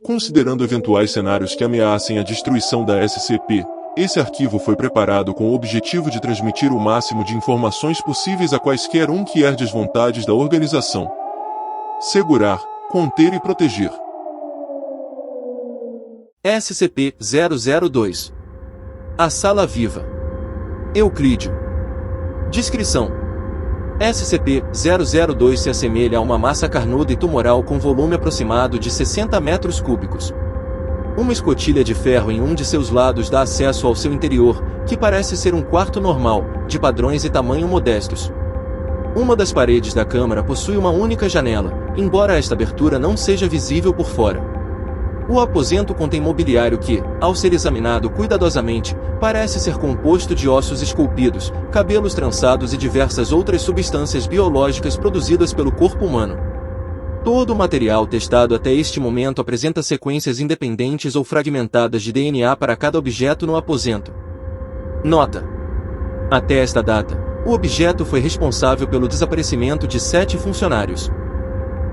Considerando eventuais cenários que ameacem a destruição da SCP, esse arquivo foi preparado com o objetivo de transmitir o máximo de informações possíveis a quaisquer desvontades da organização. Segurar, conter e proteger. SCP-002. A Sala Viva. Euclídeo. Descrição: SCP-002 se assemelha a uma massa carnuda e tumoral com volume aproximado de 60 metros cúbicos. Uma escotilha de ferro em um de seus lados dá acesso ao seu interior, que parece ser um quarto normal, de padrões e tamanho modestos. Uma das paredes da câmara possui uma única janela, embora esta abertura não seja visível por fora. O aposento contém mobiliário que, ao ser examinado cuidadosamente, parece ser composto de ossos esculpidos, cabelos trançados e diversas outras substâncias biológicas produzidas pelo corpo humano. Todo o material testado até este momento apresenta sequências independentes ou fragmentadas de DNA para cada objeto no aposento. Nota: até esta data, o objeto foi responsável pelo desaparecimento de 7 funcionários.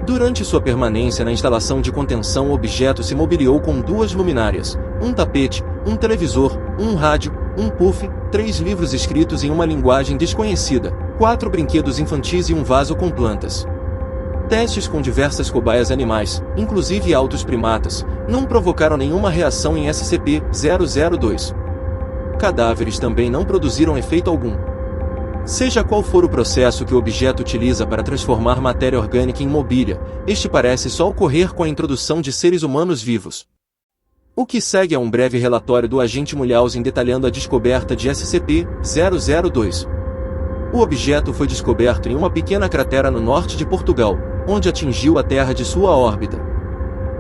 Durante sua permanência na instalação de contenção, o objeto se mobiliou com 2 luminárias, um tapete, um televisor, um rádio, um puff, 3 livros escritos em uma linguagem desconhecida, 4 brinquedos infantis e um vaso com plantas. Testes com diversas cobaias animais, inclusive altos primatas, não provocaram nenhuma reação em SCP-002. Cadáveres também não produziram efeito algum. Seja qual for o processo que o objeto utiliza para transformar matéria orgânica em mobília, este parece só ocorrer com a introdução de seres humanos vivos. O que segue é um breve relatório do agente Mulhausen detalhando a descoberta de SCP-002. O objeto foi descoberto em uma pequena cratera no norte de Portugal, onde atingiu a Terra de sua órbita.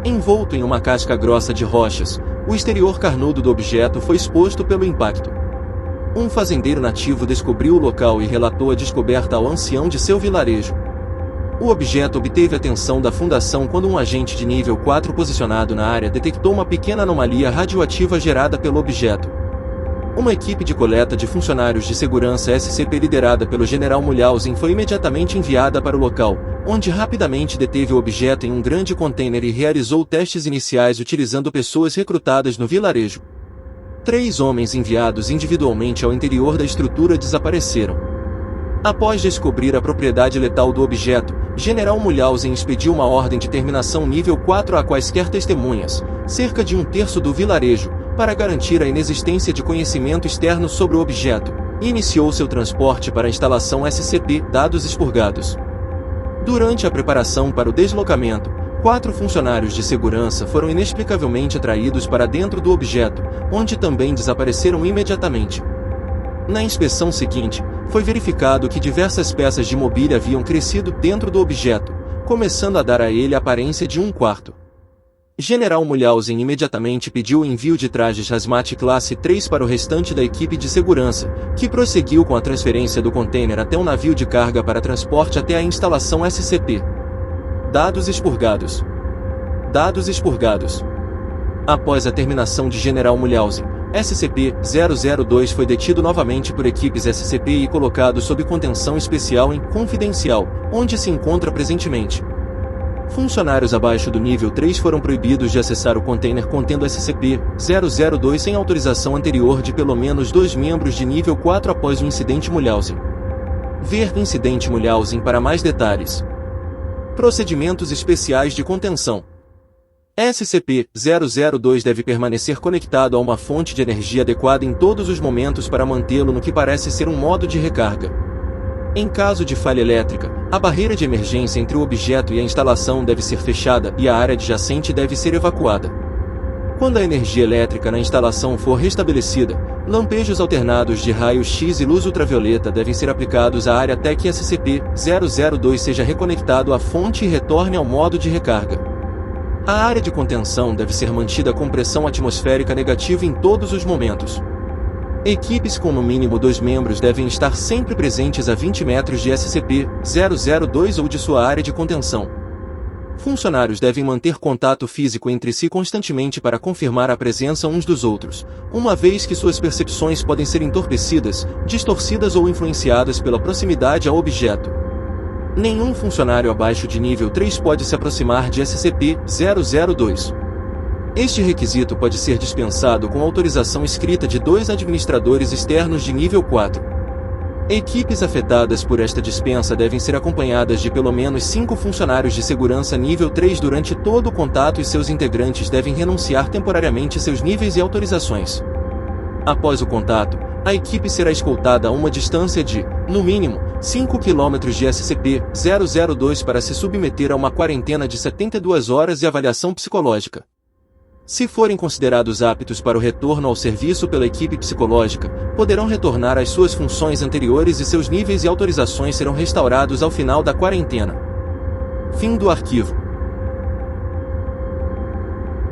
Envolto em uma casca grossa de rochas, o exterior carnudo do objeto foi exposto pelo impacto. Um fazendeiro nativo descobriu o local e relatou a descoberta ao ancião de seu vilarejo. O objeto obteve atenção da Fundação quando um agente de nível 4 posicionado na área detectou uma pequena anomalia radioativa gerada pelo objeto. Uma equipe de coleta de funcionários de segurança SCP liderada pelo General Mulhausen foi imediatamente enviada para o local, onde rapidamente deteve o objeto em um grande container e realizou testes iniciais utilizando pessoas recrutadas no vilarejo. 3 homens enviados individualmente ao interior da estrutura desapareceram. Após descobrir a propriedade letal do objeto, General Mulhausen expediu uma ordem de terminação nível 4 a quaisquer testemunhas, cerca de 1/3 do vilarejo, para garantir a inexistência de conhecimento externo sobre o objeto, e iniciou seu transporte para a instalação SCP, dados expurgados. Durante a preparação para o deslocamento, 4 funcionários de segurança foram inexplicavelmente atraídos para dentro do objeto, onde também desapareceram imediatamente. Na inspeção seguinte, foi verificado que diversas peças de mobília haviam crescido dentro do objeto, começando a dar a ele a aparência de um quarto. General Mulhausen imediatamente pediu o envio de trajes hazmat classe 3 para o restante da equipe de segurança, que prosseguiu com a transferência do container até um navio de carga para transporte até a instalação SCP. Dados expurgados. Dados expurgados. Após a terminação de General Mulhausen, SCP-002 foi detido novamente por equipes SCP e colocado sob contenção especial em Confidencial, onde se encontra presentemente. Funcionários abaixo do nível 3 foram proibidos de acessar o container contendo SCP-002 sem autorização anterior de pelo menos 2 membros de nível 4 após o incidente Mulhausen. Ver Incidente Mulhausen para mais detalhes. Procedimentos especiais de contenção. SCP-002 deve permanecer conectado a uma fonte de energia adequada em todos os momentos para mantê-lo no que parece ser um modo de recarga. Em caso de falha elétrica, a barreira de emergência entre o objeto e a instalação deve ser fechada e a área adjacente deve ser evacuada. Quando a energia elétrica na instalação for restabelecida, lampejos alternados de raios-x e luz ultravioleta devem ser aplicados à área até que SCP-002 seja reconectado à fonte e retorne ao modo de recarga. A área de contenção deve ser mantida com pressão atmosférica negativa em todos os momentos. Equipes com no mínimo 2 membros devem estar sempre presentes a 20 metros de SCP-002 ou de sua área de contenção. Funcionários devem manter contato físico entre si constantemente para confirmar a presença uns dos outros, uma vez que suas percepções podem ser entorpecidas, distorcidas ou influenciadas pela proximidade ao objeto. Nenhum funcionário abaixo de nível 3 pode se aproximar de SCP-002. Este requisito pode ser dispensado com autorização escrita de 2 administradores externos de nível 4. Equipes afetadas por esta dispensa devem ser acompanhadas de pelo menos 5 funcionários de segurança nível 3 durante todo o contato e seus integrantes devem renunciar temporariamente seus níveis e autorizações. Após o contato, a equipe será escoltada a uma distância de, no mínimo, 5 km de SCP-002 para se submeter a uma quarentena de 72 horas e avaliação psicológica. Se forem considerados aptos para o retorno ao serviço pela equipe psicológica, poderão retornar às suas funções anteriores e seus níveis e autorizações serão restaurados ao final da quarentena. Fim do arquivo.